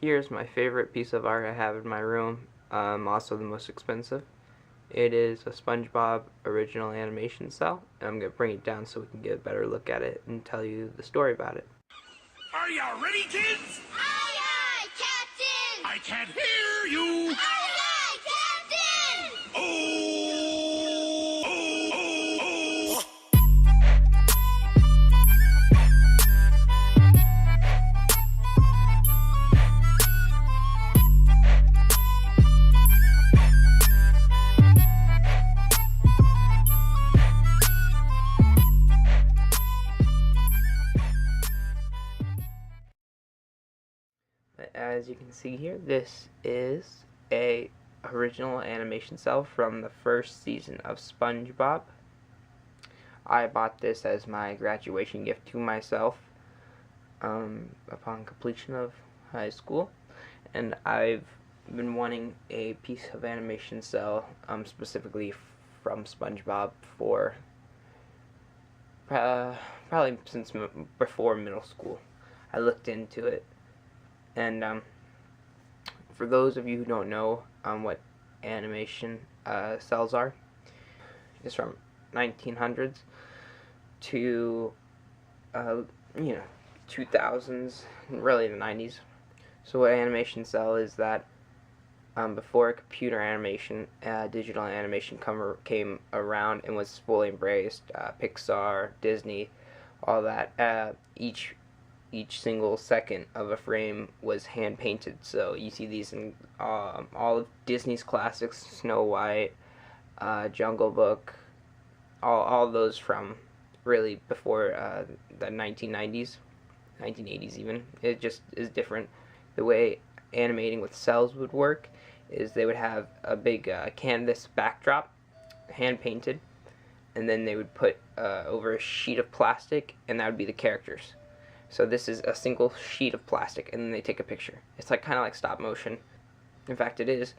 Here's my favorite piece of art I have in my room, also the most expensive. It is a SpongeBob original animation cel, and I'm going to bring it down so we can get a better look at it and tell you the story about it. Are you ready, kids? Aye, aye, Captain! I can't hear you! Aye, aye, Captain! Oh, oh, oh, oh. As you can see here, this is a original animation cel from the first season of SpongeBob. I bought this as my graduation gift to myself upon completion of high school, and I've been wanting a piece of animation cel specifically from SpongeBob for probably since before middle school. I looked into it. And for those of you who don't know what animation cels are, it's from 1900s to 2000s, really the 90s. So what animation cel is that before computer animation, digital animation came around and was fully embraced. Pixar, Disney, all that. Each single second of a frame was hand painted. So you see these in all of Disney's classics, Snow White, Jungle Book, all those from really before the 1990s, 1980s even. It just is different. The way animating with cels would work is they would have a big canvas backdrop, hand painted, and then they would put over a sheet of plastic, and that would be the characters. So this is a single sheet of plastic, and then they take a picture. It's kind of like stop motion. In fact, it is.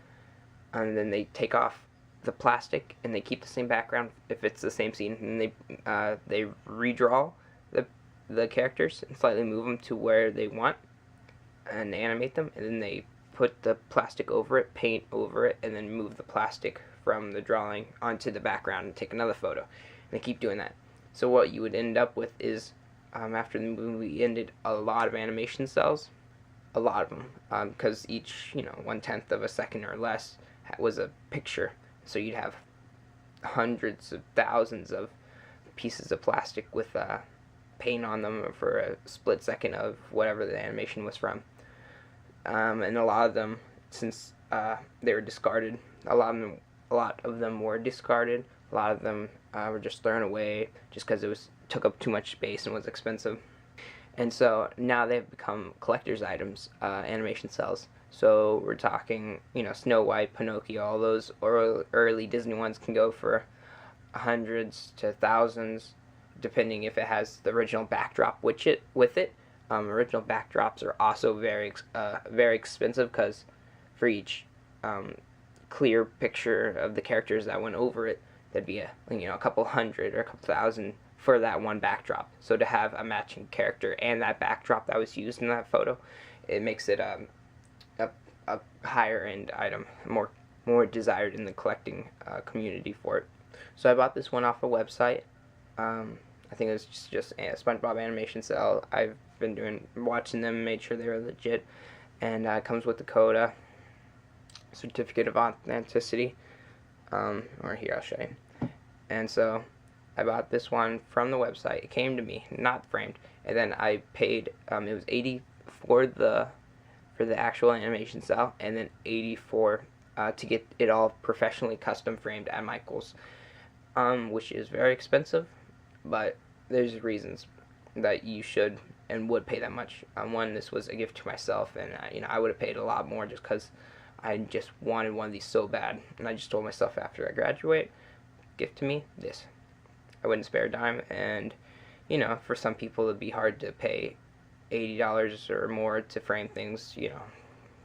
And then they take off the plastic, and they keep the same background if it's the same scene. And they redraw the characters and slightly move them to where they want, and animate them. And then they put the plastic over it, paint over it, and then move the plastic from the drawing onto the background and take another photo. And they keep doing that. So what you would end up with is, after the movie ended, a lot of animation cels, a lot of them, because each 1/10 of a second or less was a picture. So you'd have hundreds of thousands of pieces of plastic with paint on them for a split second of whatever the animation was from. And a lot of them, since they were discarded, a lot of them were discarded. A lot of them were just thrown away just because it took up too much space and was expensive. And so now they've become collector's items, animation cels. So we're talking, Snow White, Pinocchio, all those early Disney ones can go for hundreds to thousands, depending if it has the original backdrop with it. Original backdrops are also very expensive, because for each clear picture of the characters that went over it, there'd be a couple hundred or a couple thousand for that one backdrop. So to have a matching character and that backdrop that was used in that photo, it makes it a higher end item, more desired in the collecting community for it. So I bought this one off a website. I think it was just a SpongeBob Animation Cel. I've been watching them, made sure they were legit, and it comes with the CODA, certificate of authenticity. Or here, I'll show you. And so I bought this one from the website. It came to me, not framed, and then I paid. It was $80 for the actual animation cel, and then $80 to get it all professionally custom framed at Michael's, which is very expensive, but there's reasons that you should and would pay that much. One, this was a gift to myself, and I would have paid a lot more just because I just wanted one of these so bad, and I just told myself after I graduate, gift to me this. I wouldn't spare a dime, and for some people it'd be hard to pay $80 or more to frame things,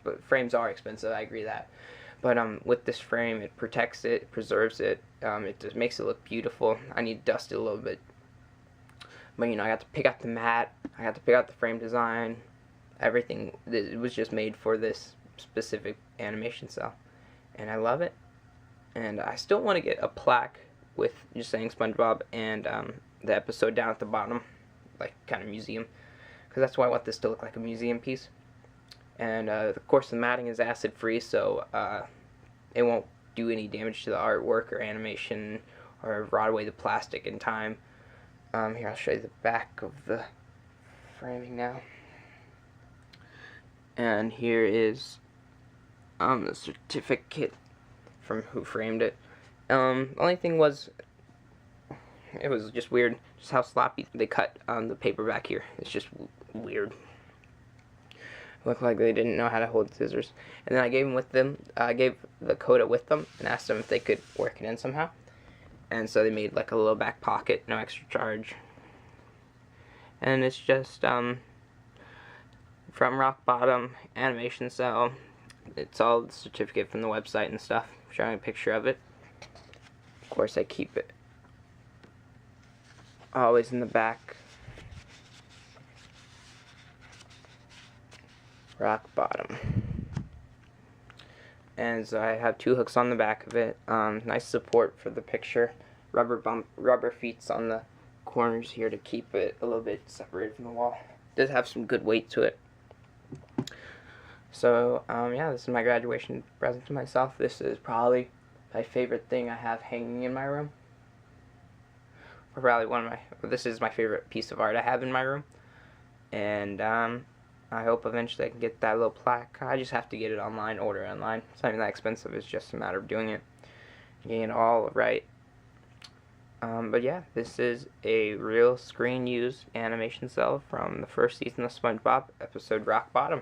but frames are expensive, I agree that. But with this frame, it protects it, preserves it, it just makes it look beautiful. I need to dust it a little bit, but I got to pick out the mat, I got to pick out the frame design, everything. It was just made for this specific animation cell, and I love it. And I still want to get a plaque with just saying SpongeBob and the episode down at the bottom, like kind of museum, because that's why I want this to look like a museum piece. And of course the matting is acid free, so it won't do any damage to the artwork or animation or rot away the plastic in time. Here, I'll show you the back of the framing now. And here is the certificate from who framed it. The only thing was, it was just weird, just how sloppy they cut on the paper back here. It's just weird. Looked like they didn't know how to hold scissors. And then I gave the Coda with them and asked them if they could work it in somehow. And so they made like a little back pocket, no extra charge. And it's just from Rock Bottom Animation Cel. It's all the certificate from the website and stuff. Showing a picture of it. Of course, I keep it always in the back. Rock Bottom. And so I have 2 hooks on the back of it. Nice support for the picture. Rubber feet on the corners here to keep it a little bit separated from the wall. It does have some good weight to it. So yeah, this is my graduation present to myself. This is probably my favorite thing I have hanging in my room. Or probably this is my favorite piece of art I have in my room. And I hope eventually I can get that little plaque. I just have to get it online, order it online. It's not even that expensive, it's just a matter of doing it. Getting it all right. But yeah, this is a real screen used animation cell from the first season of SpongeBob, episode Rock Bottom.